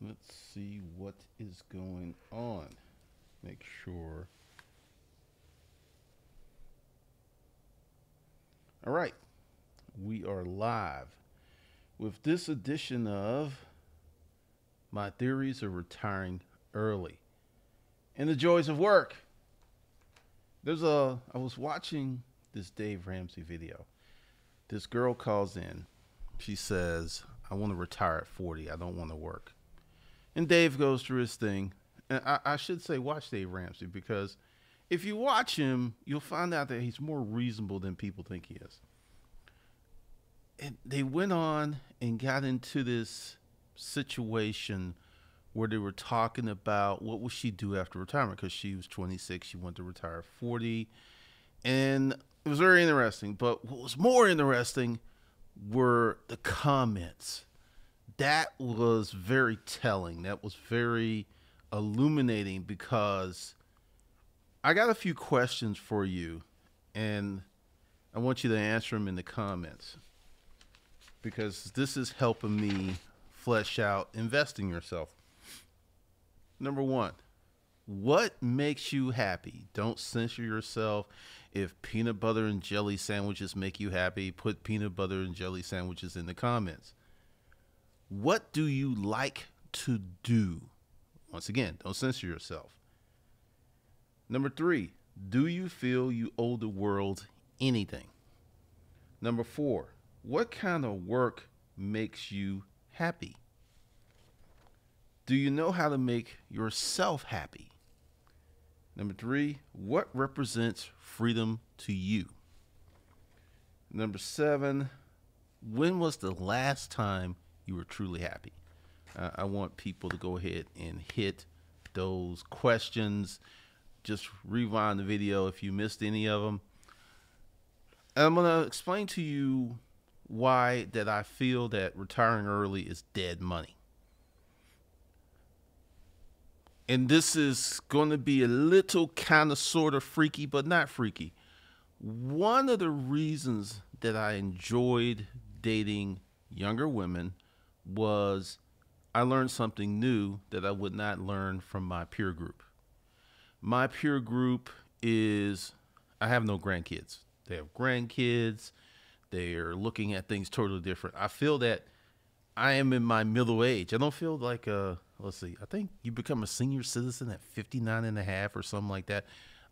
Let's see what is going on. Make sure. All right, we are live with this edition of My Theories of Retiring Early and the Joys of Work. I was watching this Dave Ramsey video. This girl calls in. She says, I want to retire at 40. I don't want to work. And Dave goes through his thing. And I should say, watch Dave Ramsey, because if you watch him, you'll find out that he's more reasonable than people think he is. And they went on and got into this situation where they were talking about what would she do after retirement, because she was 26, she wanted to retire at 40. And it was very interesting. But what was more interesting were the comments. That was very telling. That was very illuminating, because I got a few questions for you, and I want you to answer them in the comments, because this is helping me flesh out investing yourself. Number one, what makes you happy? Don't censor yourself. If peanut butter and jelly sandwiches make you happy, put peanut butter and jelly sandwiches in the comments. What do you like to do? Once again, don't censor yourself. Number three, do you feel you owe the world anything? Number four, what kind of work makes you happy? Do you know how to make yourself happy? Number three, what represents freedom to you? Number seven, when was the last time you were truly happy? I want people to go ahead and hit those questions. Just rewind the video if you missed any of them. And I'm going to explain to you why that I feel that retiring early is dead money. And this is going to be a little kind of sort of freaky, but not freaky. One of the reasons that I enjoyed dating younger women was I learned something new that I would not learn from my peer group. My peer group is, I have no grandkids. They have grandkids. They're looking at things totally different. I feel that I am in my middle age. I don't feel like let's see, I think you become a senior citizen at 59 and a half or something like that.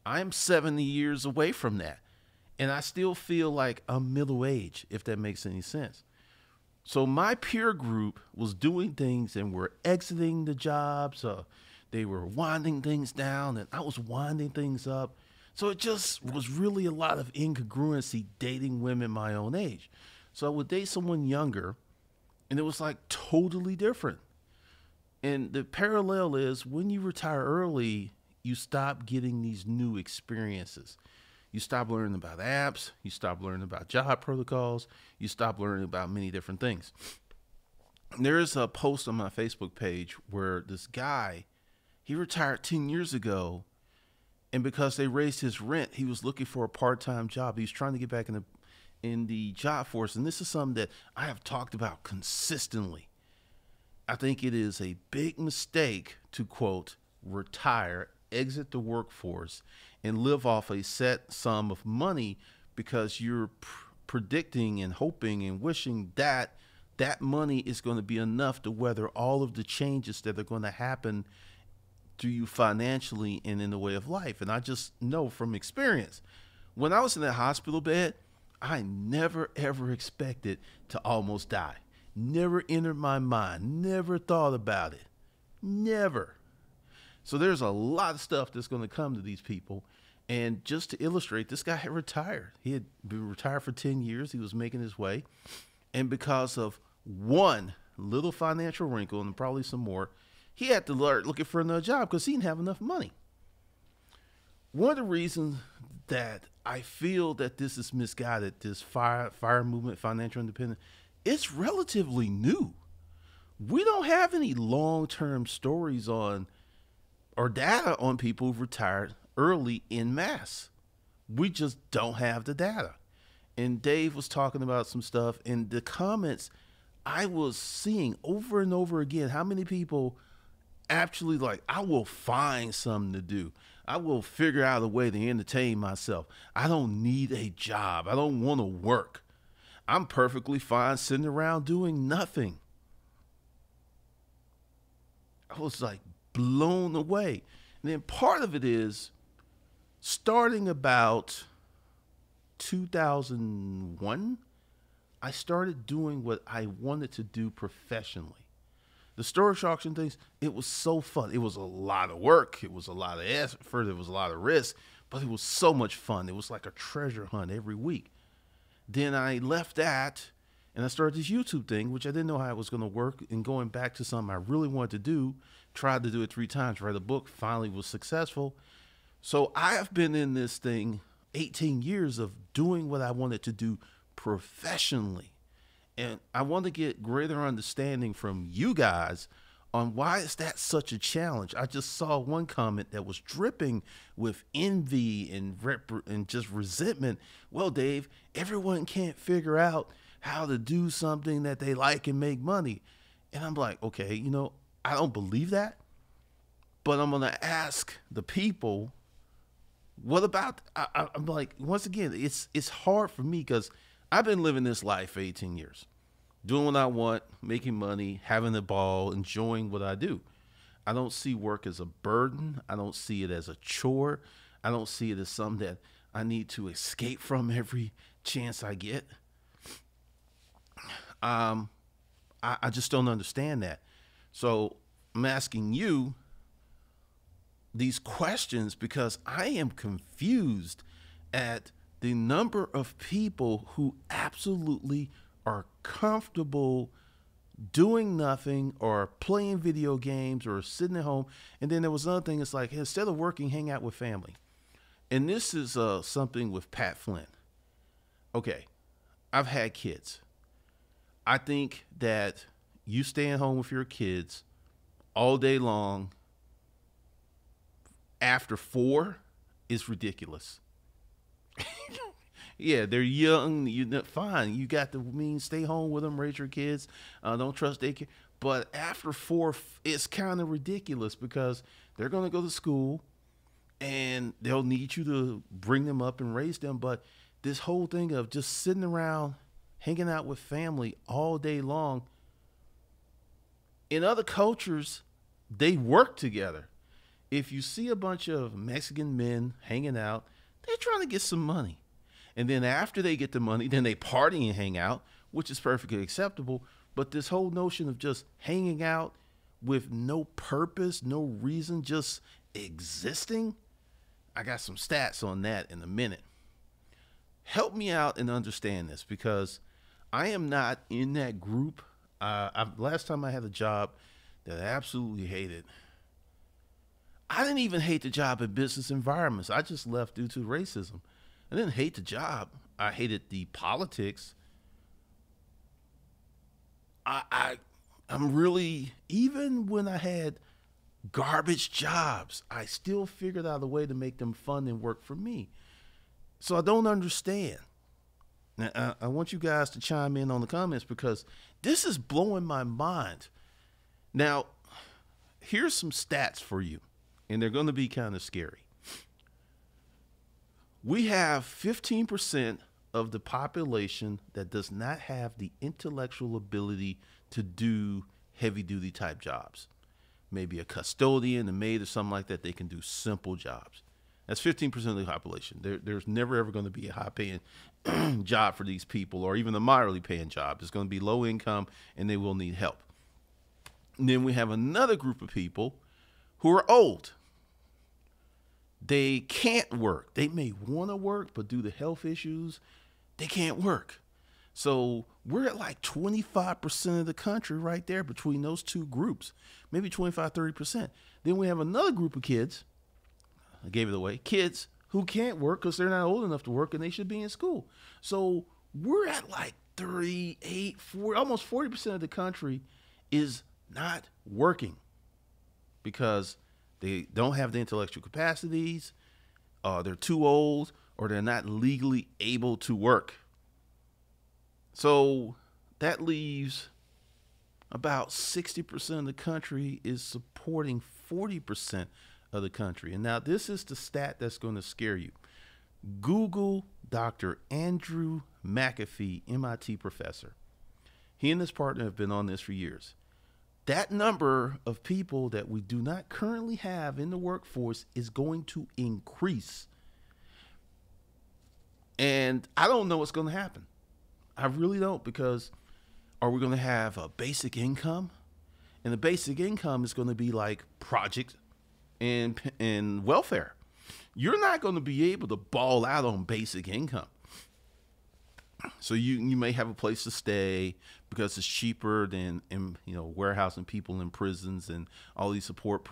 I'm 70 years away from that. And I still feel like I'm middle age, if that makes any sense. So my peer group was doing things and were exiting the jobs. They were winding things down, and I was winding things up. So it just was really a lot of incongruency dating women my own age. So I would date someone younger, and it was like totally different. And the parallel is, when you retire early, you stop getting these new experiences. You stop learning about apps. You stop learning about job protocols. You stop learning about many different things. There is a post on my Facebook page where this guy, he retired 10 years ago, and because they raised his rent, he was looking for a part-time job. He was trying to get back in the job force. And this is something that I have talked about consistently. I think it is a big mistake to, quote, retire, exit the workforce, and live off a set sum of money, because you're predicting and hoping and wishing that that money is going to be enough to weather all of the changes that are going to happen to you financially and in the way of life. And I just know from experience, when I was in that hospital bed, I never, ever expected to almost die. Never entered my mind. Never thought about it. Never. So there's a lot of stuff that's going to come to these people. And just to illustrate, this guy had retired. He had been retired for 10 years. He was making his way. And because of one little financial wrinkle and probably some more, he had to start looking for another job because he didn't have enough money. One of the reasons that I feel that this is misguided, this fire movement, financial independence, it's relatively new. We don't have any long-term stories on or data on people who've retired early en masse. We just don't have the data. And Dave was talking about some stuff in the comments. I was seeing over and over again how many people actually like, I will find something to do. I will figure out a way to entertain myself. I don't need a job. I don't want to work. I'm perfectly fine sitting around doing nothing. I was like blown away. And then part of it is starting about 2001, I started doing what I wanted to do professionally. The storage auction things, it was so fun. It was a lot of work. It was a lot of effort. It was a lot of risk, but it was so much fun. It was like a treasure hunt every week. Then I left that and I started this YouTube thing, which I didn't know how it was going to work. And going back to something I really wanted to do, tried to do it 3 times, write a book, finally was successful. So I have been in this thing 18 years of doing what I wanted to do professionally. And I want to get greater understanding from you guys on why is that such a challenge. I just saw one comment that was dripping with envy and just resentment. Well, Dave, everyone can't figure out how to do something that they like and make money. And I'm like, okay, I don't believe that, but I'm going to ask the people, what about, I'm like, once again, it's hard for me because I've been living this life for 18 years, doing what I want, making money, having a ball, enjoying what I do. I don't see work as a burden. I don't see it as a chore. I don't see it as something that I need to escape from every chance I get. I just don't understand that. So I'm asking you these questions because I am confused at the number of people who absolutely are comfortable doing nothing or playing video games or sitting at home. And then there was another thing. It's like, instead of working, hang out with family. And this is something with Pat Flynn. Okay, I've had kids. I think that you staying home with your kids all day long after 4 is ridiculous. Yeah, they're young. Fine. You got the means. Stay home with them. Raise your kids. Don't trust daycare. But after 4, it's kind of ridiculous because they're going to go to school and they'll need you to bring them up and raise them. But this whole thing of just sitting around, hanging out with family all day long. In other cultures, they work together. If you see a bunch of Mexican men hanging out, they're trying to get some money. And then after they get the money, then they party and hang out, which is perfectly acceptable. But this whole notion of just hanging out with no purpose, no reason, just existing, I got some stats on that in a minute. Help me out and understand this because I am not in that group. Last time I had a job that I absolutely hated. I didn't even hate the job in business environments. I just left due to racism. I didn't hate the job. I hated the politics. I'm really, even when I had garbage jobs, I still figured out a way to make them fun and work for me. So I don't understand. Now, I want you guys to chime in on the comments because this is blowing my mind. Now, here's some stats for you, and they're going to be kind of scary. We have 15% of the population that does not have the intellectual ability to do heavy-duty type jobs. Maybe a custodian, a maid, or something like that. They can do simple jobs. That's 15% of the population. There's never, ever going to be a high-paying job for these people or even a moderately paying job. It's going to be low income, and they will need help. And then we have another group of people who are old. They can't work. They may want to work, but due to health issues, they can't work. So we're at like 25% of the country right there between those two groups, maybe 25, 30%. Then we have another group of kids, I gave it away, kids who can't work because they're not old enough to work and they should be in school. So we're at like 38, 40, almost 40% of the country is not working because they don't have the intellectual capacities, they're too old, or they're not legally able to work. So that leaves about 60% of the country is supporting 40% of the country. And now this is the stat that's going to scare you. Google Dr. Andrew McAfee, MIT professor. He and his partner have been on this for years. That number of people that we do not currently have in the workforce is going to increase. And I don't know what's going to happen. I really don't, because are we going to have a basic income? And the basic income is going to be like project and welfare. You're not going to be able to ball out on basic income. So you may have a place to stay because it's cheaper than warehousing people in prisons and all these support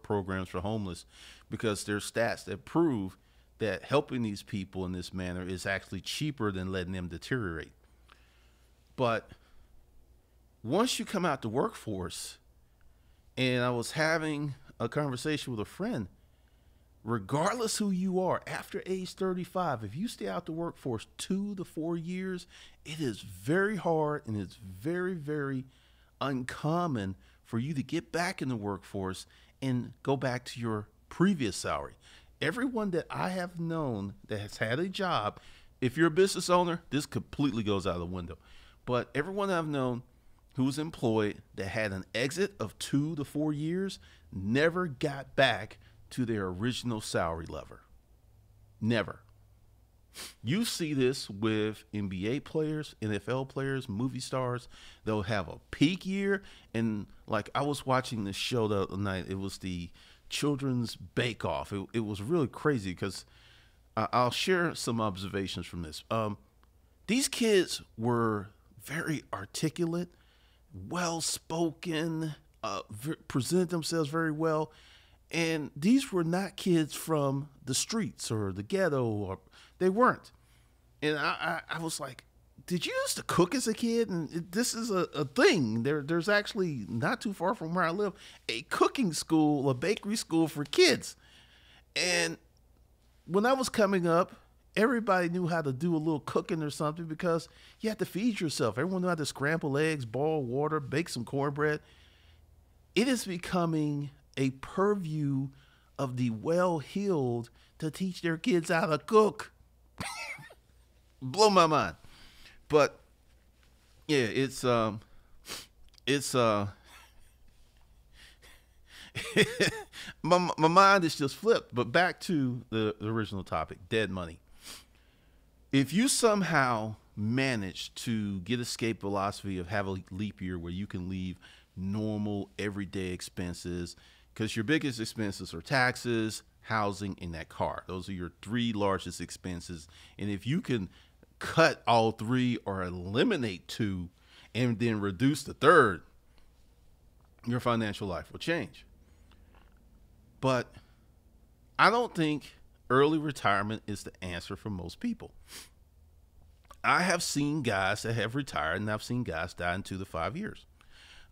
programs for homeless, because there's stats that prove that helping these people in this manner is actually cheaper than letting them deteriorate. But once you come out the workforce, and I was having a conversation with a friend, regardless who you are, after age 35, if you stay out the workforce 2 to 4 years, it is very hard and it's very, very uncommon for you to get back in the workforce and go back to your previous salary. Everyone that I have known that has had a job, if you're a business owner, this completely goes out of the window. But everyone I've known who's employed that had an exit of 2 to 4 years never got back to their original salary level. Never. You see this with NBA players, NFL players, movie stars. They'll have a peak year. And like, I was watching this show the other night. It was the Children's Bake Off. It was really crazy because I'll share some observations from this. These kids were very articulate, well-spoken, presented themselves very well. And these were not kids from the streets or the ghetto, or they weren't. And I was like, did you used to cook as a kid? And this is a thing. There's actually, not too far from where I live, a cooking school, a bakery school for kids. And when I was coming up, everybody knew how to do a little cooking or something, because you had to feed yourself. Everyone knew how to scramble eggs, boil water, bake some cornbread. It is becoming a purview of the well-heeled to teach their kids how to cook. Blow my mind. But yeah, it's my mind is just flipped. But back to the original topic, dead money. If you somehow manage to get escape velocity of have a leap year where you can leave normal everyday expenses, because your biggest expenses are taxes, housing, and that car. Those are your 3 largest expenses. And if you can cut all 3 or eliminate 2 and then reduce the 3rd, your financial life will change. But I don't think early retirement is the answer for most people. I have seen guys that have retired, and I've seen guys die in 2 to 5 years.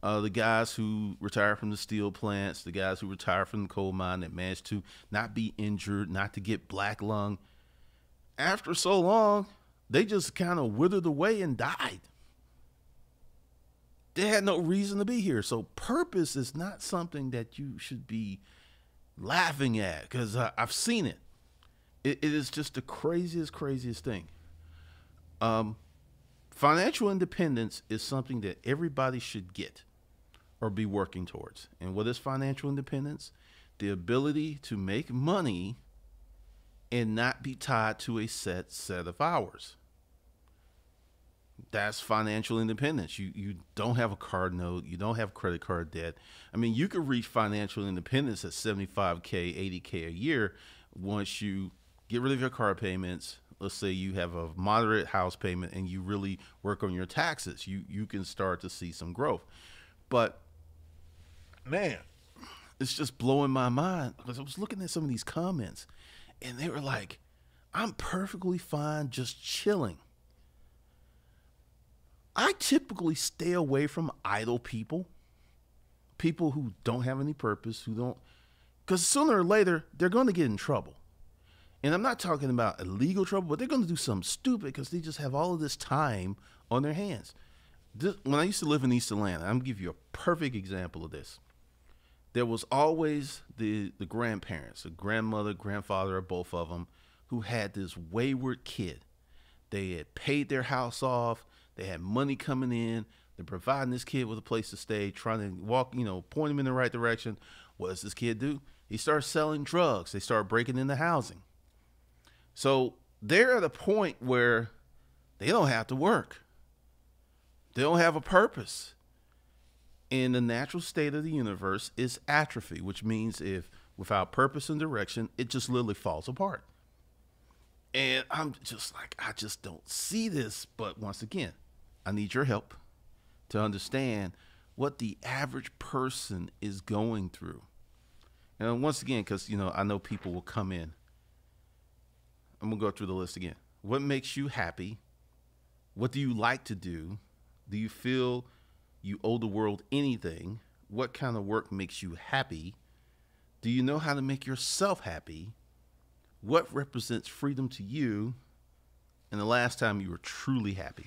The guys who retire from the steel plants, the guys who retire from the coal mine that managed to not be injured, not to get black lung. After so long, they just kind of withered away and died. They had no reason to be here. So purpose is not something that you should be laughing at, because I've seen it. It is just the craziest thing. Financial independence is something that everybody should get or be working towards. And what is financial independence? The ability to make money and not be tied to a set of hours. That's financial independence. You don't have a card note. You don't have credit card debt. I mean, you could reach financial independence at $75K, $80K a year once you get rid of your car payments. Let's say you have a moderate house payment and you really work on your taxes. You can start to see some growth. But man, it's just blowing my mind, because I was looking at some of these comments and they were like, I'm perfectly fine just chilling. I typically stay away from idle people who don't have any purpose, because sooner or later they're going to get in trouble. And I'm not talking about illegal trouble, but they're going to do something stupid because they just have all of this time on their hands. When I used to live in East Atlanta, I'm gonna give you a perfect example of this. There was always the grandparents, a grandmother, grandfather, or both of them, who had this wayward kid. They had paid their house off. They had money coming in. They're providing this kid with a place to stay, trying to walk, point him in the right direction. What does this kid do? He starts selling drugs. They start breaking into housing. So they're at a point where they don't have to work. They don't have a purpose. And the natural state of the universe is atrophy, which means if without purpose and direction, it just literally falls apart. And I'm just like, I just don't see this. But once again, I need your help to understand what the average person is going through. And once again, because, I know people will come in. I'm going to go through the list again. What makes you happy? What do you like to do? Do you feel you owe the world anything? What kind of work makes you happy? Do you know how to make yourself happy? What represents freedom to you? And the last time you were truly happy?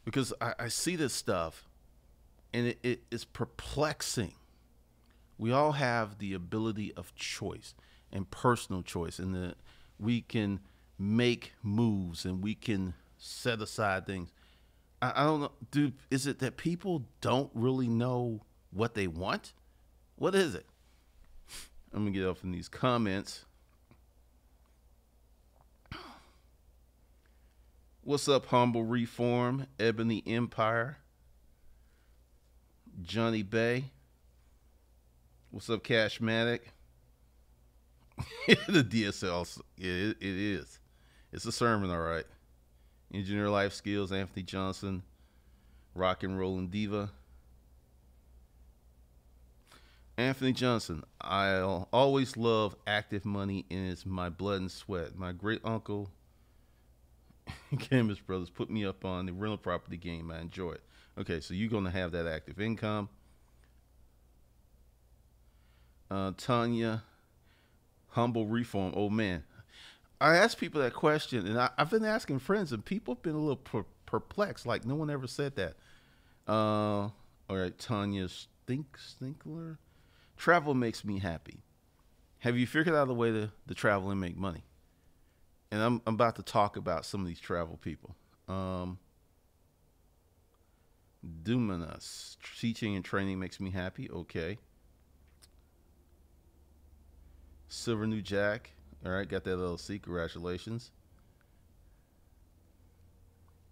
Because I see this stuff and it is perplexing. We all have the ability of choice and personal choice, and we can make moves and we can set aside things. I don't know, dude, is it that people don't really know what they want? What is it? I'm going to get off in these comments. What's up, Humble Reform, Ebony Empire, Johnny Bay? What's up, Cashmatic? The DSL, yeah, it is. It's a sermon, all right. Engineer Life Skills, Anthony Johnson, Rock and Rollin' Diva. Anthony Johnson, I'll always love active money, and it's my blood and sweat. My great uncle, Camus Brothers, put me up on the rental property game. I enjoy it. Okay, so you're going to have that active income. Tanya, Humble Reform. Oh, man. I asked people that question, and I've been asking friends, and people have been a little perplexed. Like, no one ever said that. All right, Tanya Stinkler. Travel makes me happy. Have you figured out a way to travel and make money? And I'm about to talk about some of these travel people. Dumanas. Teaching and training makes me happy. Okay. Silver New Jack. All right, got that LLC. Congratulations.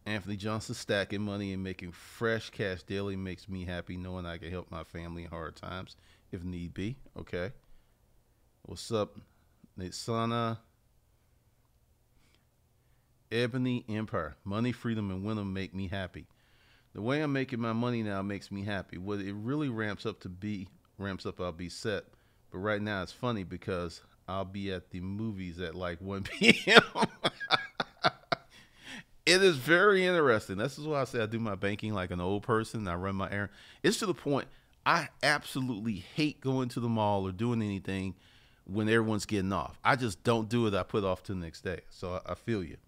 Anthony Johnson, stacking money and making fresh cash daily makes me happy, knowing I can help my family in hard times if need be. Okay. What's up, Natsana? Ebony Empire. Money, freedom, and winning make me happy. The way I'm making my money now makes me happy. What it really ramps up, I'll be set. But right now it's funny because I'll be at the movies at like 1 p.m. It is very interesting. This is why I say I do my banking like an old person. I run my errand. It's to the point I absolutely hate going to the mall or doing anything when everyone's getting off. I just don't do it. I put it off to the next day. So I feel you.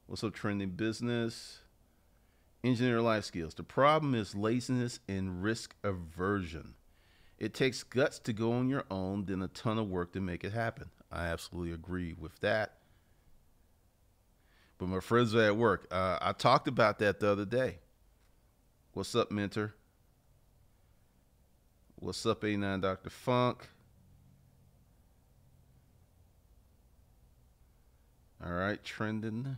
What's up, trending business? Engineer Life Skills. The problem is laziness and risk aversion. It takes guts to go on your own, then a ton of work to make it happen. I absolutely agree with that. But my friends are at work. I talked about that the other day. What's up, Mentor? What's up, A9 Dr. Funk? All right, trending.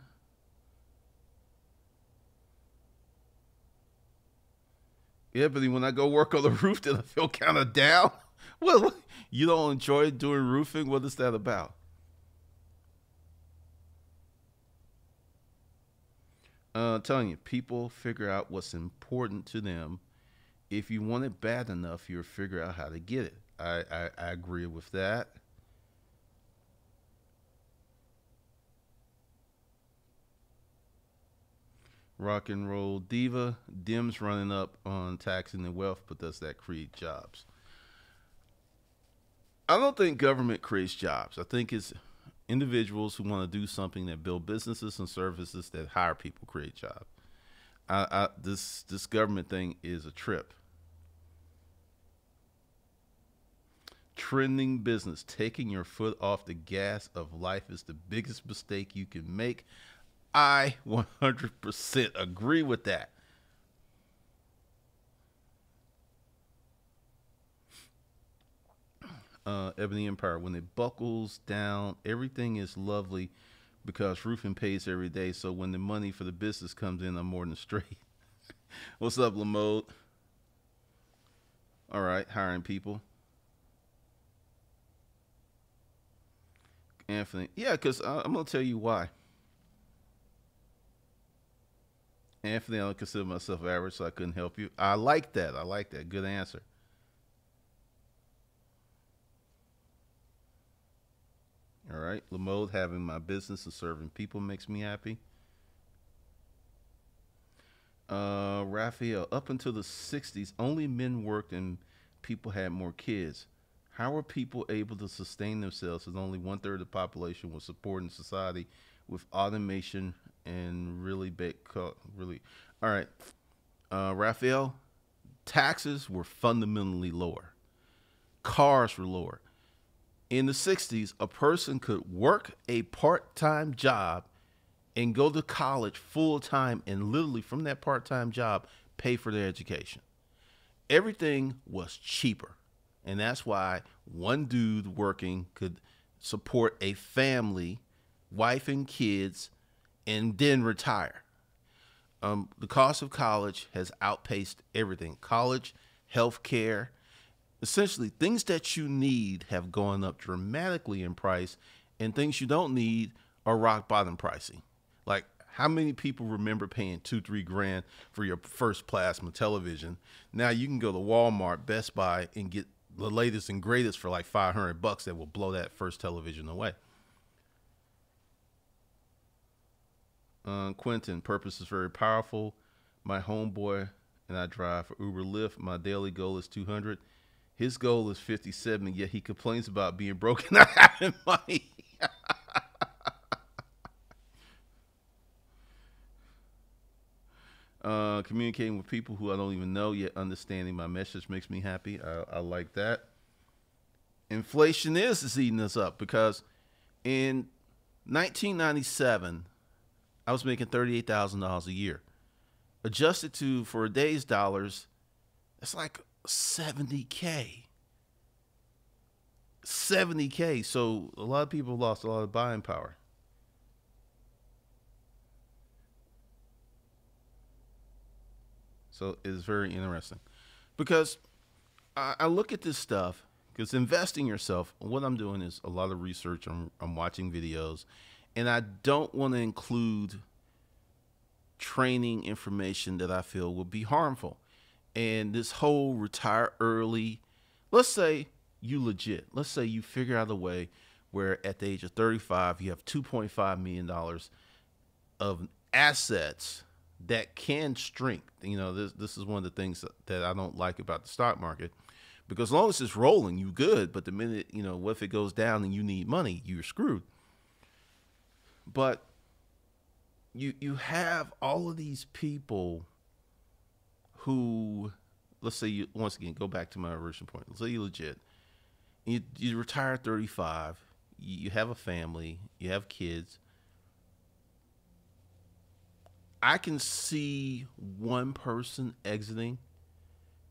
Yeah, but when I go work on the roof, then I feel kind of down. Well, you don't enjoy doing roofing? What is that about? Telling you, people figure out what's important to them. If you want it bad enough, you'll figure out how to get it. I agree with that. Rock and Roll Diva. Dim's running up on taxing the wealth, but does that create jobs? I don't think government creates jobs. I think it's Individuals who want to do something that build businesses and services that hire people, create jobs. This government thing is a trip. Trending business, taking your foot off the gas of life is the biggest mistake you can make. I 100% agree with that. Ebony Empire, when it buckles down, everything is lovely because roofing pays every day. So when the money for the business comes in, I'm more than straight. What's up, Lamode? All right, hiring people. Anthony, yeah, because I'm gonna tell you why. Anthony, I don't consider myself average, so I couldn't help you. I like that. I like that. Good answer. All right, Lamode, having my business and serving people makes me happy. Raphael, up until the 60s, only men worked and people had more kids. How were people able to sustain themselves as only one third of the population was supporting society with automation and really big, really? All right, Raphael, taxes were fundamentally lower. Cars were lower. In the 60s, a person could work a part time job and go to college full time and literally from that part time job pay for their education. Everything was cheaper. And that's why one dude working could support a family, wife and kids, and then retire. The cost of college has outpaced everything. College, health care, essentially things that you need have gone up dramatically in price, and things you don't need are rock bottom pricing. Like, how many people remember paying 2, 3 grand for your first plasma television? Now you can go to Walmart, Best Buy, and get the latest and greatest for like $500 that will blow that first television away. Quentin, purpose is very powerful. My homeboy and I drive for Uber Lyft. My daily goal is 200. His goal is 57, yet he complains about being broke and not having money. Communicating with people who I don't even know, yet understanding my message makes me happy. I like that. Inflation is eating us up because in 1997, I was making $38,000 a year. Adjusted to for today's dollars, it's like 70K. 70K. So a lot of people lost a lot of buying power. So it's very interesting because I look at this stuff because investing yourself, what I'm doing is a lot of research. I'm watching videos, and I don't want to include training information that I feel would be harmful. And this whole retire early, let's say you legit, let's say you figure out a way where at the age of 35, you have $2.5 million of assets that can shrink. You know, this is one of the things that I don't like about the stock market because as long as it's rolling, you good. But the minute, what if it goes down and you need money, you're screwed. But you have all of these people who, let's say you, once again, go back to my original point. Let's say you legit. You retire at 35, you have a family, you have kids. I can see one person exiting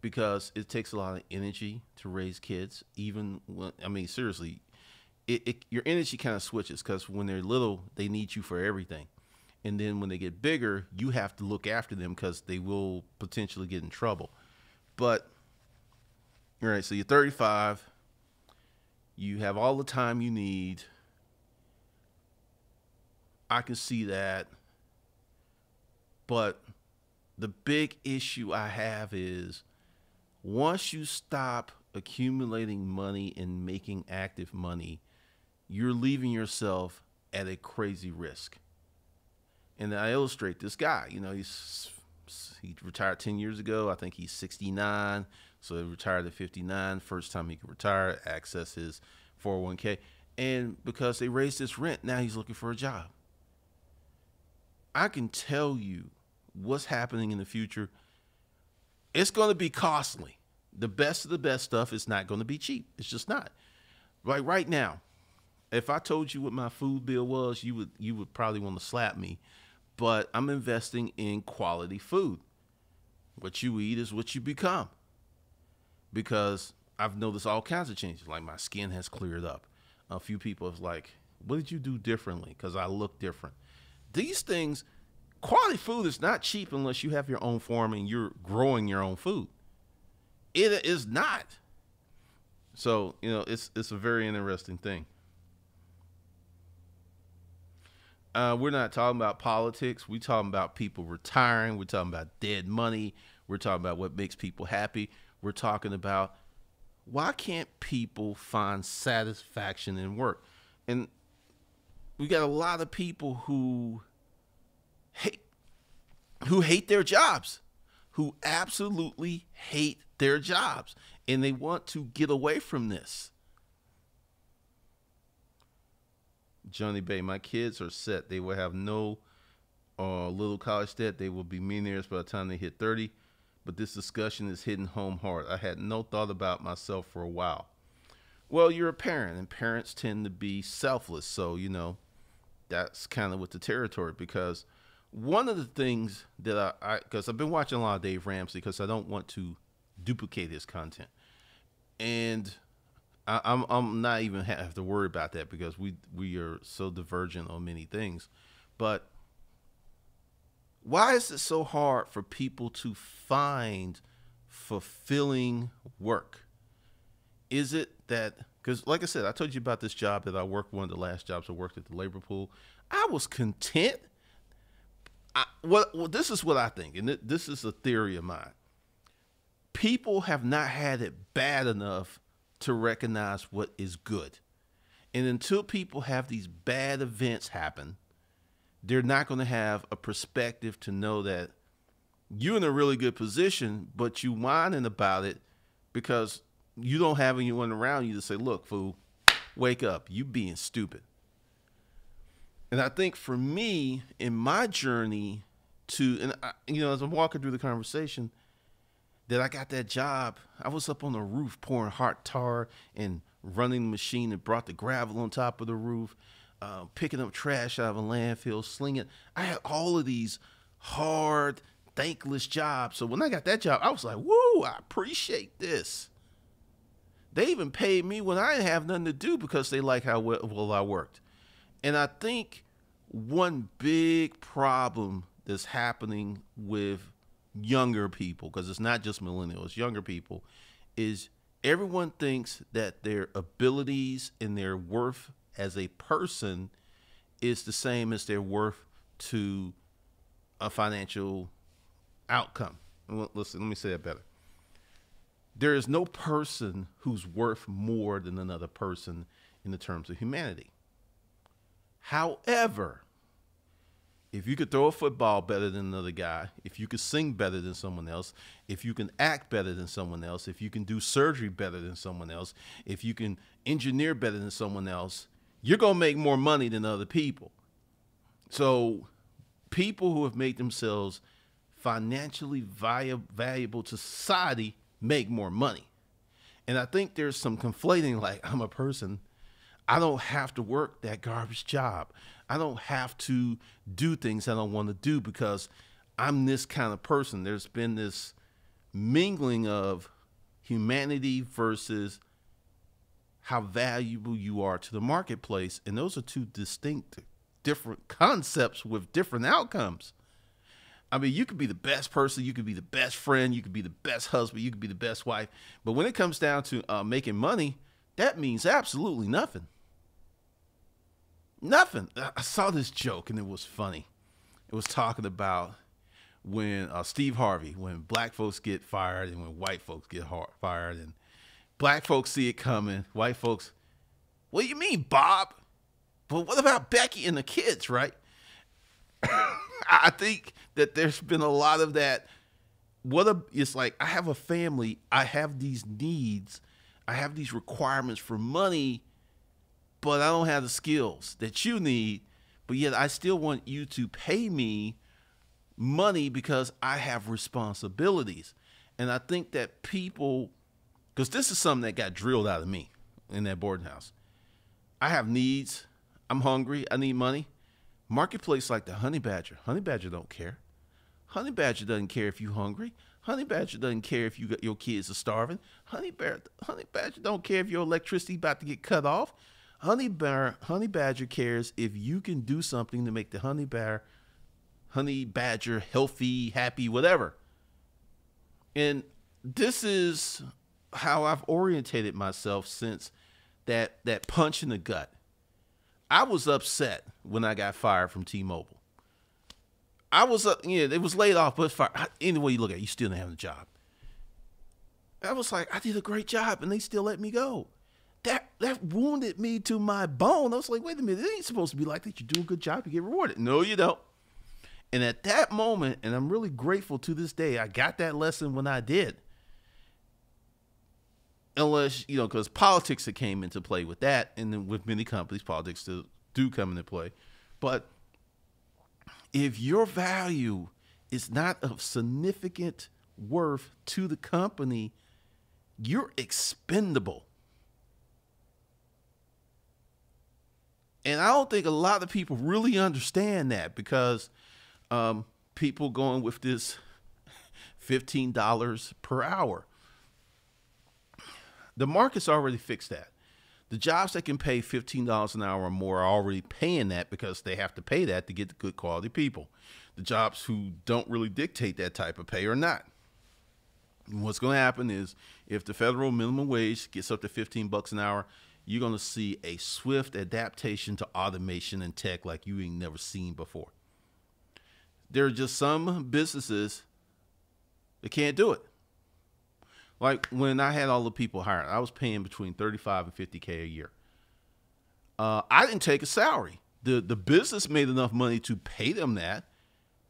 because it takes a lot of energy to raise kids. Even when, I mean, seriously, your energy kind of switches because when they're little, they need you for everything. And then when they get bigger, you have to look after them because they will potentially get in trouble. But, all right, so you're 35, you have all the time you need. I can see that. But the big issue I have is once you stop accumulating money and making active money, you're leaving yourself at a crazy risk. And I illustrate this guy. He retired 10 years ago. I think he's 69. So he retired at 59. First time he could retire, access his 401k. And because they raised his rent, now he's looking for a job. I can tell you what's happening in the future. It's going to be costly. The best of the best stuff is not going to be cheap. It's just not. Like right now, if I told you what my food bill was, you would probably want to slap me. But I'm investing in quality food. What you eat is what you become. Because I've noticed all kinds of changes. Like my skin has cleared up. A few people have like, what did you do differently? Because I look different. These things, quality food is not cheap unless you have your own farm and you're growing your own food. It is not. So, it's a very interesting thing. We're not talking about politics. We're talking about people retiring. We're talking about dead money. We're talking about what makes people happy. We're talking about why can't people find satisfaction in work? And we got a lot of people who hate their jobs, who absolutely hate their jobs, and they want to get away from this. Johnny Bay, my kids are set. They will have no little college debt. They will be millionaires by the time they hit 30. But this discussion is hitting home hard. I had no thought about myself for a while. Well, you're a parent, and parents tend to be selfless. So, that's kind of with the territory. Because one of the things that because I've been watching a lot of Dave Ramsey because I don't want to duplicate his content. And I'm not even have to worry about that because we are so divergent on many things. But why is it so hard for people to find fulfilling work? Is it that, because like I said, I told you about this job that I worked, one of the last jobs I worked at the labor pool. I was content. This is what I think, and this is a theory of mine. People have not had it bad enough to recognize what is good. And until people have these bad events happen, they're not going to have a perspective to know that you're in a really good position, but you whining about it because you don't have anyone around you to say, look, fool, wake up. You being stupid. And I think for me, in my journey as I'm walking through the conversation, that I got that job, I was up on the roof pouring hot tar and running the machine that brought the gravel on top of the roof, picking up trash out of a landfill, slinging. I had all of these hard, thankless jobs. So when I got that job, I was like, woo, I appreciate this. They even paid me when I didn't have nothing to do because they like how well I worked. And I think one big problem that's happening with younger people, because it's not just millennials, younger people, is everyone thinks that their abilities and their worth as a person is the same as their worth to a financial outcome. Listen, let me say that better. There is no person who's worth more than another person in the terms of humanity. However, if you could throw a football better than another guy, if you could sing better than someone else, if you can act better than someone else, if you can do surgery better than someone else, if you can engineer better than someone else, you're going to make more money than other people. So people who have made themselves financially valuable to society make more money. And I think there's some conflating, like, I'm a person. I don't have to work that garbage job. I don't have to do things I don't want to do because I'm this kind of person. There's been this mingling of humanity versus how valuable you are to the marketplace. And those are two distinct, different concepts with different outcomes. I mean, you could be the best person, you could be the best friend, you could be the best husband, you could be the best wife. But when it comes down to making money, that means absolutely nothing. Nothing. I saw this joke and it was funny. It was talking about when Steve Harvey, when black folks get fired and when white folks get fired, and black folks see it coming. White folks, what do you mean, Bob? But what about Becky and the kids, right? I think that there's been a lot of that. It's like, I have a family. I have these needs. I have these requirements for money. but I don't have the skills that you need, but yet I still want you to pay me money because I have responsibilities. And I think that people, because this is something that got drilled out of me in that boarding house. I have needs. I'm hungry. I need money. Marketplace like the honey badger. Honey badger don't care. Honey badger doesn't care if you're hungry. Honey badger doesn't care if your kids are starving. Honey badger don't care if your electricity about to get cut off. Honey badger cares if you can do something to make the honey badger healthy, happy, whatever. And this is how I've orientated myself since that punch in the gut. I was upset when I got fired from T-Mobile. I was it was laid off, but fired. Any way you look at it, you still didn't have a job. I was like, I did a great job, and they still let me go. That wounded me to my bone. I was like, wait a minute, it ain't supposed to be like that. You do a good job, you get rewarded. No, you don't. And at that moment, and I'm really grateful to this day, I got that lesson when I did. Unless, because politics that came into play with that, and then with many companies, politics still do come into play. But if your value is not of significant worth to the company, you're expendable. And I don't think a lot of people really understand that, because people going with this $15 per hour. The market's already fixed that. The jobs that can pay $15 an hour or more are already paying that because they have to pay that to get the good quality people. The jobs who don't really dictate that type of pay are not. And what's going to happen is, if the federal minimum wage gets up to $15 an hour, you're going to see a swift adaptation to automation and tech like you ain't never seen before. There are just some businesses that can't do it. Like when I had all the people hired, I was paying between $35,000 and $50,000 a year. I didn't take a salary. The business made enough money to pay them that,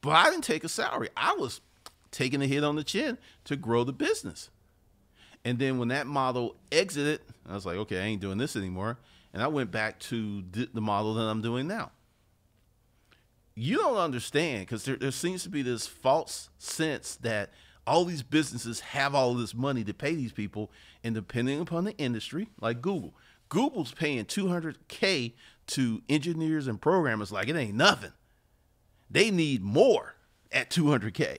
but I didn't take a salary. I was taking a hit on the chin to grow the business. And then when that model exited, I was like, okay, I ain't doing this anymore. And I went back to the model that I'm doing now. You don't understand, because there seems to be this false sense that all these businesses have all this money to pay these people, and depending upon the industry, like Google's paying $200K to engineers and programmers like it ain't nothing. They need more at $200K.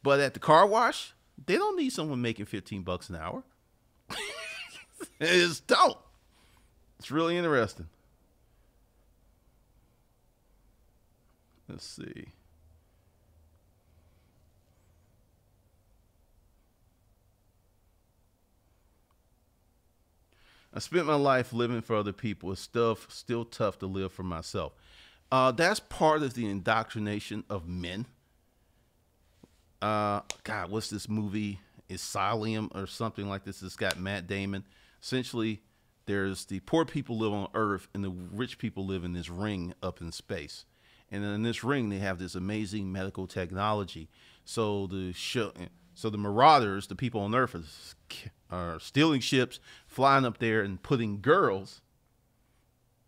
But at the car wash, they don't need someone making $15 an hour. They just don't. It's really interesting. Let's see. I spent my life living for other people. It's still tough to live for myself. That's part of the indoctrination of men. God, what's this movie? Asylum or something like this. It's got Matt Damon. Essentially, there's the poor people live on Earth, and the rich people live in this ring up in space. And in this ring, they have this amazing medical technology. So the marauders, the people on Earth, are stealing ships, flying up there and putting girls,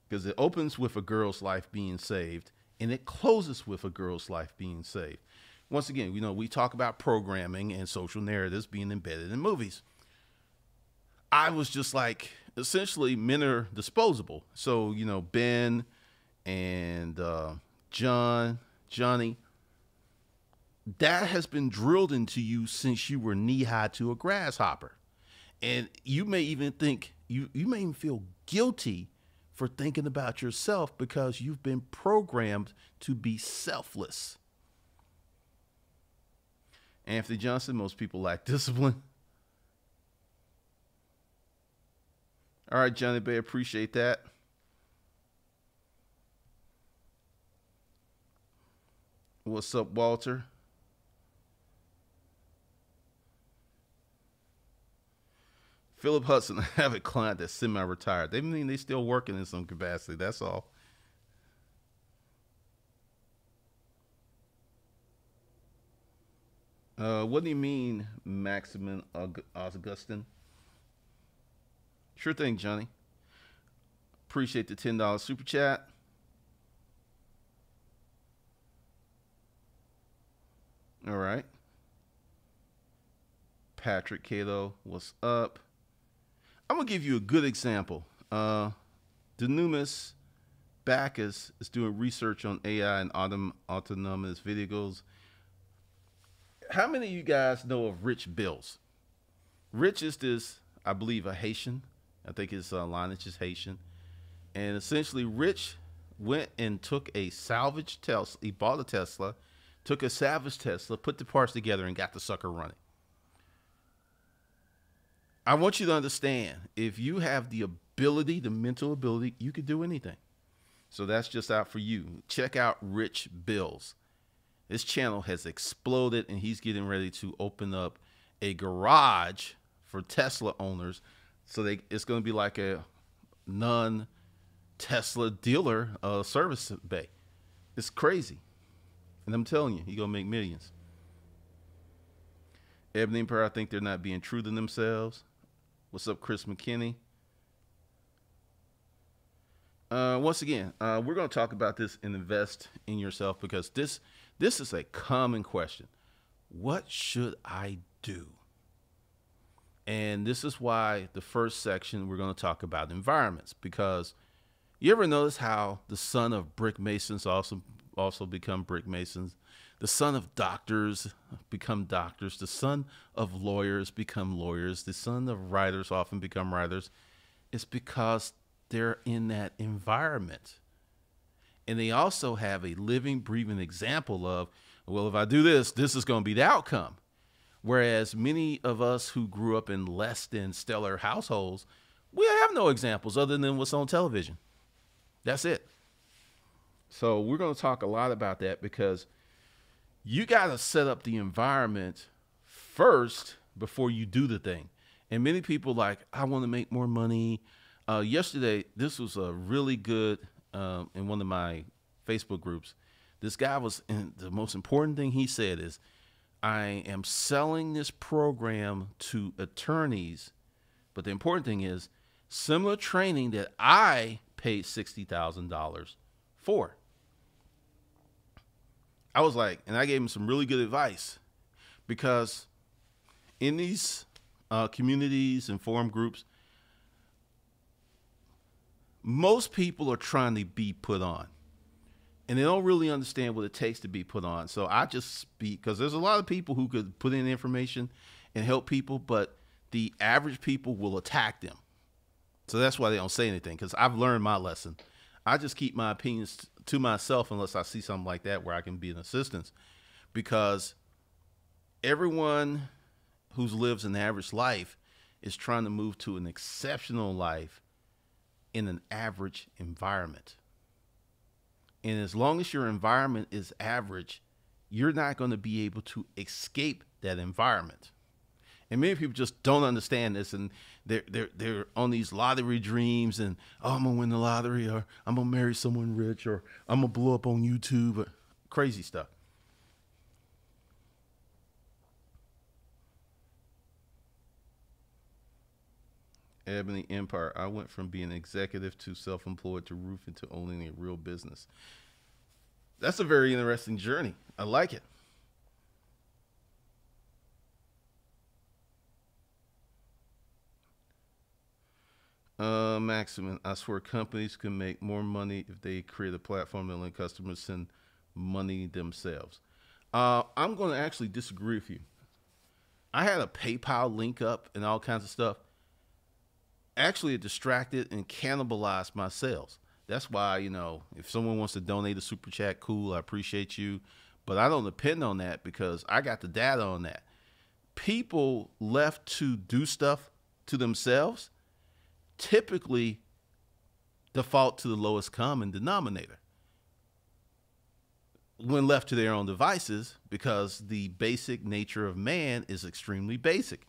because it opens with a girl's life being saved, and it closes with a girl's life being saved. Once again, we talk about programming and social narratives being embedded in movies. I was just like, essentially, men are disposable. So, Ben and Johnny, that has been drilled into you since you were knee-high to a grasshopper. And you may even think, you may even feel guilty for thinking about yourself because you've been programmed to be selfless. Anthony Johnson, most people lack discipline. All right, Johnny Bay, appreciate that. What's up, Walter? Philip Hudson, I have a client that's semi-retired. They mean they still working in some capacity. That's all. What do you mean, Maximin Augustine? Sure thing, Johnny. Appreciate the $10 super chat. All right. Patrick Cato, what's up? I'm going to give you a good example. Denumis Bacchus is doing research on AI and autonomous vehicles. How many of you guys know of Rich Bills? Rich is this, I believe, a Haitian. I think his lineage is Haitian. And essentially, Rich went and took a salvage Tesla. He bought a Tesla, took a salvage Tesla, put the parts together, and got the sucker running. I want you to understand, if you have the ability, the mental ability, you could do anything. So that's just out for you. Check out Rich Bills. This channel has exploded, and he's getting ready to open up a garage for Tesla owners. So it's going to be like a non-Tesla dealer service bay. It's crazy. And I'm telling you, he's going to make millions. Ebony Empire, I think they're not being true to themselves. What's up, Chris McKinney? Once again, we're going to talk about this and invest in yourself, because this is a common question. What should I do? And this is why the first section we're going to talk about environments, because you ever notice how the son of brick masons also become brick masons? The son of doctors become doctors. The son of lawyers become lawyers. The son of writers often become writers. It's because they're in that environment. And they also have a living, breathing example of, well, if I do this, this is going to be the outcome. Whereas many of us who grew up in less than stellar households, we have no examples other than what's on television. That's it. So we're going to talk a lot about that, because you got to set up the environment first before you do the thing. And many people like, I want to make more money. Yesterday, this was a really good, in one of my Facebook groups, this guy was, and the most important thing he said is, I am selling this program to attorneys, but the important thing is similar training that I paid $60,000 for. I was like, and I gave him some really good advice, because in these communities and forum groups, most people are trying to be put on, and they don't really understand what it takes to be put on. So I just speak, because there's a lot of people who could put in information and help people, but the average people will attack them. So that's why they don't say anything, because I've learned my lesson. I just keep my opinions to myself unless I see something like that where I can be an assistance, because everyone who lives an average life is trying to move to an exceptional life in an average environment. And as long as your environment is average, you're not going to be able to escape that environment. And many people just don't understand this, and they're on these lottery dreams, and oh, I'm gonna win the lottery, or I'm gonna marry someone rich, or I'm gonna blow up on YouTube, or crazy stuff. Ebony Empire, I went from being executive to self-employed to roofing to owning a real business. That's a very interesting journey. I like it. Maximin, I swear companies can make more money if they create a platform that let customers send money themselves. I'm going to actually disagree with you. I had a PayPal link up and all kinds of stuff. Actually, it distracted and cannibalized my sales. That's why, if someone wants to donate a super chat, cool, I appreciate you. But I don't depend on that, because I got the data on that. People left to do stuff to themselves typically default to the lowest common denominator when left to their own devices, because the basic nature of man is extremely basic.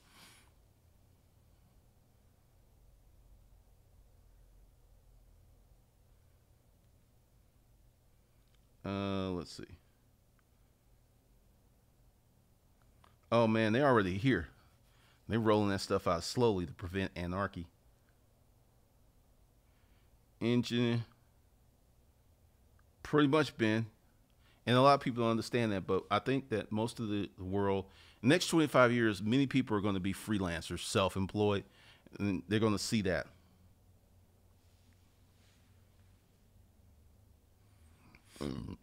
Let's see. Oh man, they're already here. They're rolling that stuff out slowly to prevent anarchy. engine pretty much been, and a lot of people don't understand that, but I think that most of the world, the next 25 years, many people are going to be freelancers, self-employed, and they're going to see that.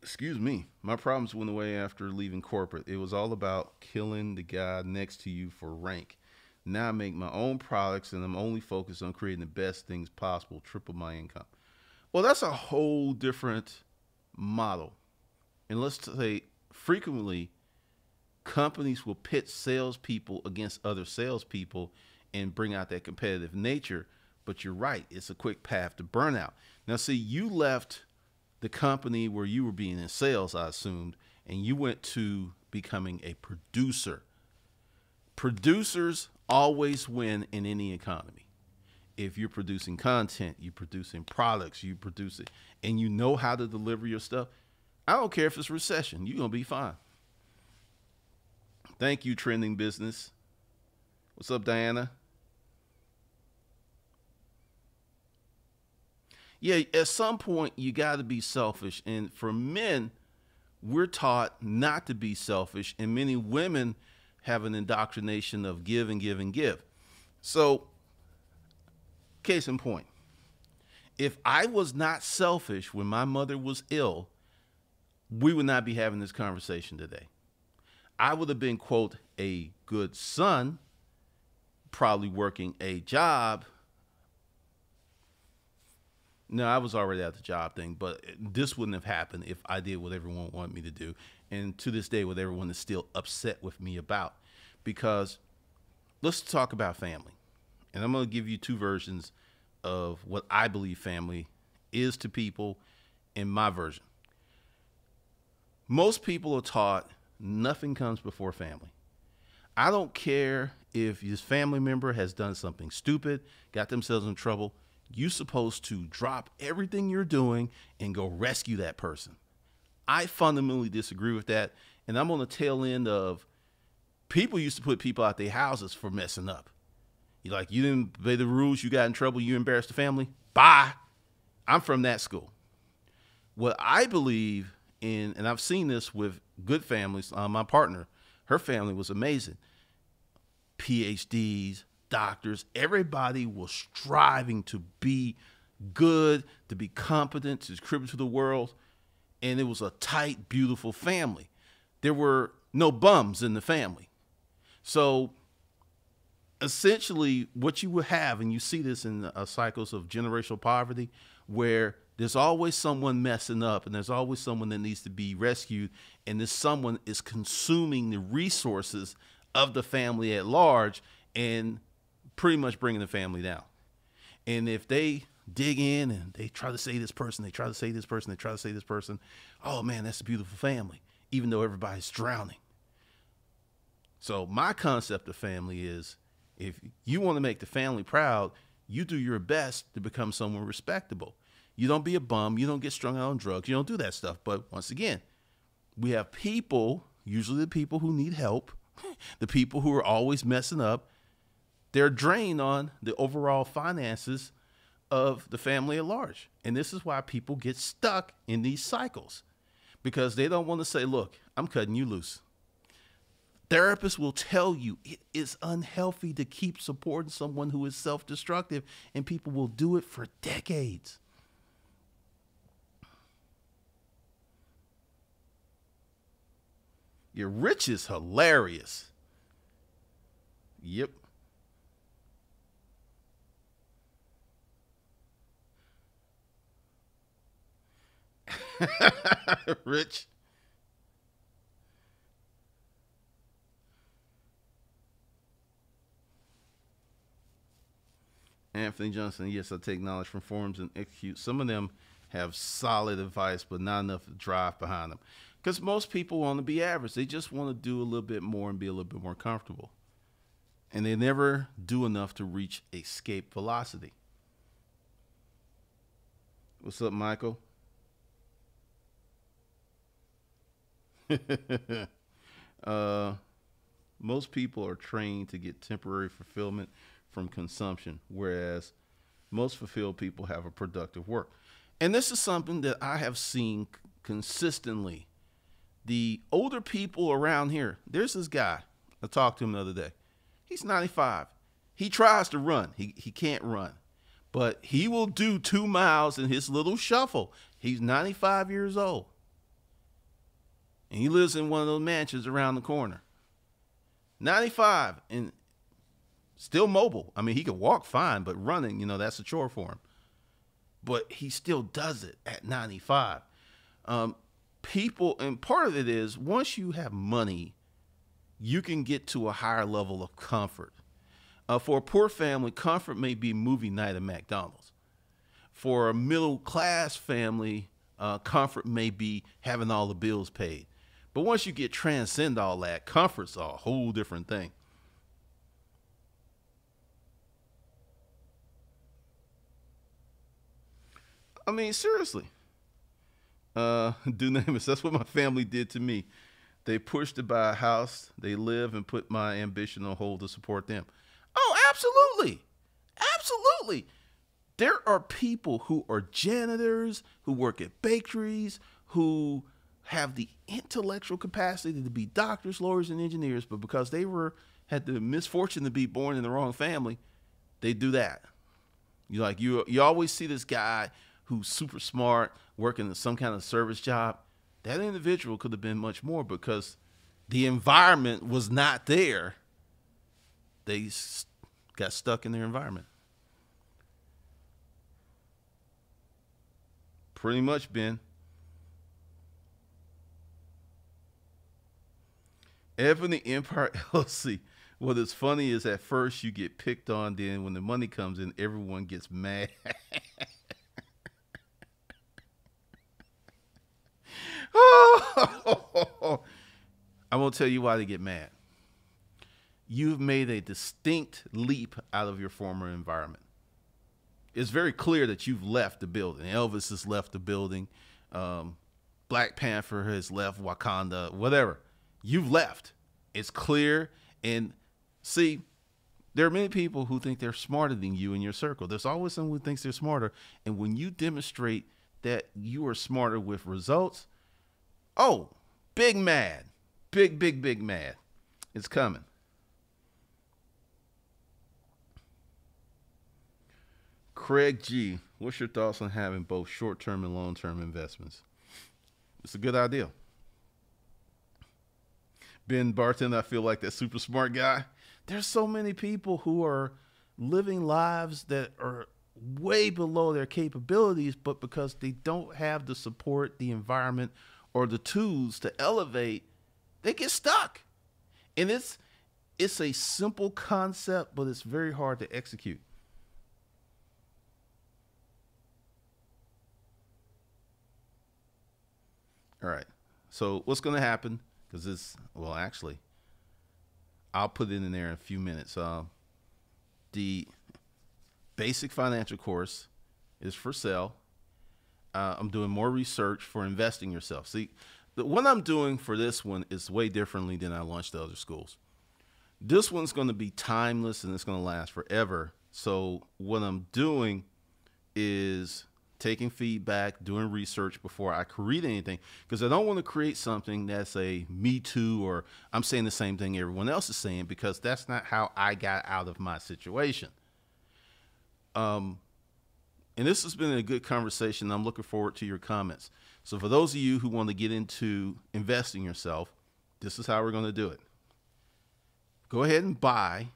Excuse me. My problems went away after leaving corporate. It was all about killing the guy next to you for rank. Now I make my own products and I'm only focused on creating the best things possible, triple my income. Well, that's a whole different model. And let's say frequently companies will pit salespeople against other salespeople and bring out that competitive nature. But you're right, it's a quick path to burnout. Now, see, you left the company where you were being in sales, I assumed, and you went to becoming a producer. Producers always win in any economy. If you're producing content, you're producing products, you produce it, and you know how to deliver your stuff, I don't care if it's recession, you're going to be fine. Thank you, Trending Business. What's up, Diana? Yeah, at some point, you got to be selfish. And for men, we're taught not to be selfish. And many women have an indoctrination of give and give and give. So, case in point, if I was not selfish when my mother was ill, we would not be having this conversation today. I would have been, quote, a good son, probably working a job. No, I was already at the job thing, but this wouldn't have happened if I did what everyone wanted me to do. And to this day, what everyone is still upset with me about. Because let's talk about family. And I'm going to give you two versions of what I believe family is to people in my version. Most people are taught nothing comes before family. I don't care if this family member has done something stupid, got themselves in trouble. You're supposed to drop everything you're doing and go rescue that person. I fundamentally disagree with that. And I'm on the tail end of people used to put people out their houses for messing up. You're like, you didn't obey the rules, you got in trouble, you embarrassed the family. Bye. I'm from that school. What I believe in, and I've seen this with good families, my partner, her family was amazing. PhDs, doctors, everybody was striving to be good, to be competent, to contribute to the world. And it was a tight, beautiful family. There were no bums in the family. So essentially what you would have, and you see this in cycles of generational poverty, where there's always someone messing up and there's always someone that needs to be rescued. And this someone is consuming the resources of the family at large and pretty much bringing the family down. And if they dig in and they try to say this person, they try to say this person, they try to say this person, oh man, that's a beautiful family, even though everybody's drowning. So my concept of family is, if you want to make the family proud, you do your best to become someone respectable. You don't be a bum. You don't get strung out on drugs. You don't do that stuff. But once again, we have people, usually the people who need help, the people who are always messing up, they're drained on the overall finances of the family at large. And this is why people get stuck in these cycles, because they don't want to say, look, I'm cutting you loose. Therapists will tell you it is unhealthy to keep supporting someone who is self-destructive, and people will do it for decades. Your rich is hilarious. Yep. Rich. Anthony Johnson, yes, I take knowledge from forums and execute. Some of them have solid advice, but not enough drive behind them. Because most people want to be average. They just want to do a little bit more and be a little bit more comfortable. And they never do enough to reach escape velocity. What's up, Michael? Most people are trained to get temporary fulfillment from consumption, whereas Most fulfilled people have a productive work. And this is something that I have seen consistently. The older people around here, there's this guy. I talked to him the other day. He's 95. He tries to run. He can't run. But he will do 2 miles in his little shuffle. He's 95 years old. And he lives in one of those mansions around the corner. 95 and still mobile. I mean, he could walk fine, but running, that's a chore for him. But he still does it at 95. People, and part of it is once you have money, you can get to a higher level of comfort. For a poor family, comfort may be movie night at McDonald's. For a middle class family, comfort may be having all the bills paid. But once you transcend all that, comfort's a whole different thing. I mean, seriously. Dunamis, that's what my family did to me. They pushed to buy a house, they live, and put my ambition on hold to support them. Oh, absolutely. Absolutely. There are people who are janitors, who work at bakeries, who have the intellectual capacity to be doctors, lawyers, and engineers, but because they had the misfortune to be born in the wrong family, they do that. You always see this guy who's super smart, working in some kind of service job. That individual could have been much more because the environment was not there. They got stuck in their environment. Pretty much, Ben. Ebony Empire LLC. What is funny is at first you get picked on, then when the money comes in, everyone gets mad. Oh, I'm going to tell you why they get mad. You've made a distinct leap out of your former environment. It's very clear that you've left the building. Elvis has left the building. Black Panther has left Wakanda, whatever. You've left. It's clear. And see, there are many people who think they're smarter than you in your circle. There's always someone who thinks they're smarter. And when you demonstrate that you are smarter with results, oh, big mad. Big mad. It's coming. Craig G, what's your thoughts on having both short-term and long-term investments? It's a good idea. Ben Barton, I feel like that super smart guy. There's so many people who are living lives that are way below their capabilities, but because they don't have the support, the environment, or the tools to elevate, they get stuck. And it's a simple concept, but it's very hard to execute. All right. So what's going to happen? Because actually, I'll put it in there in a few minutes. The basic financial course is for sale. I'm doing more research for investing yourself. See, what I'm doing for this one is way differently than I launched the other schools. This one's going to be timeless and it's going to last forever. So what I'm doing is taking feedback, doing research before I create anything, because I don't want to create something that's a me too, or I'm saying the same thing everyone else is saying, because that's not how I got out of my situation. And this has been a good conversation. I'm looking forward to your comments. So for those of you who want to get into investing yourself, this is how we're going to do it. Go ahead and buy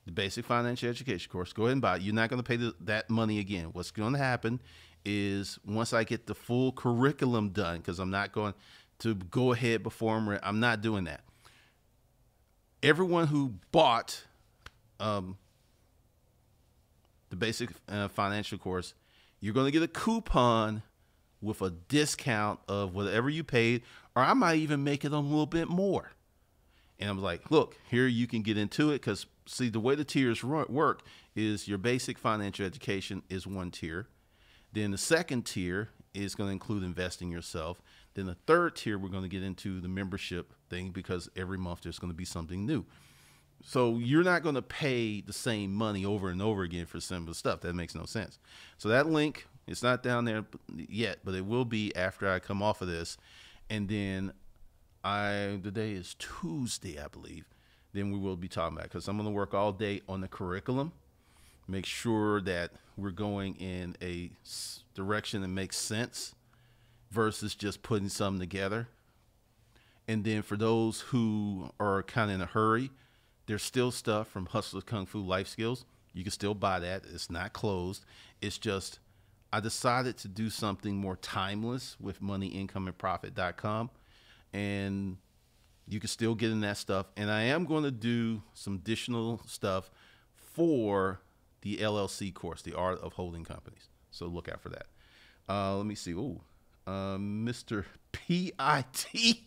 the basic financial education course. Go ahead and buy it. You're not going to pay that money again. What's going to happen is once I get the full curriculum done, because I'm not going to go ahead before I'm not doing that. Everyone who bought the basic financial course, you're going to get a coupon with a discount of whatever you paid, or I might even make it a little bit more. And I'm like, look, here you can get into it, because see, the way the tiers work is your basic financial education is one tier. Then the second tier is going to include investing yourself. Then the third tier, we're going to get into the membership thing, because every month there's going to be something new. So you're not going to pay the same money over and over again for similar stuff. That makes no sense. So that link, it's not down there yet, but it will be after I come off of this. And then today is Tuesday, I believe. Then we will be talking about it, because I'm going to work all day on the curriculum, make sure that we're going in a direction that makes sense versus just putting something together. And then for those who are kind of in a hurry, there's still stuff from Hustler Kung Fu Life Skills. You can still buy that. It's not closed. It's just I decided to do something more timeless with moneyincomeandprofit.com. And you can still get in that stuff. And I am going to do some additional stuff for the LLC course, The Art of Holding Companies. So look out for that. Let me see. Mr. PIT.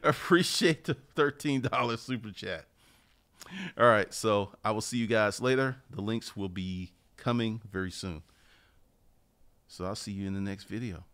Appreciate the $13 super chat. All right. So I will see you guys later. The links will be coming very soon. So I'll see you in the next video.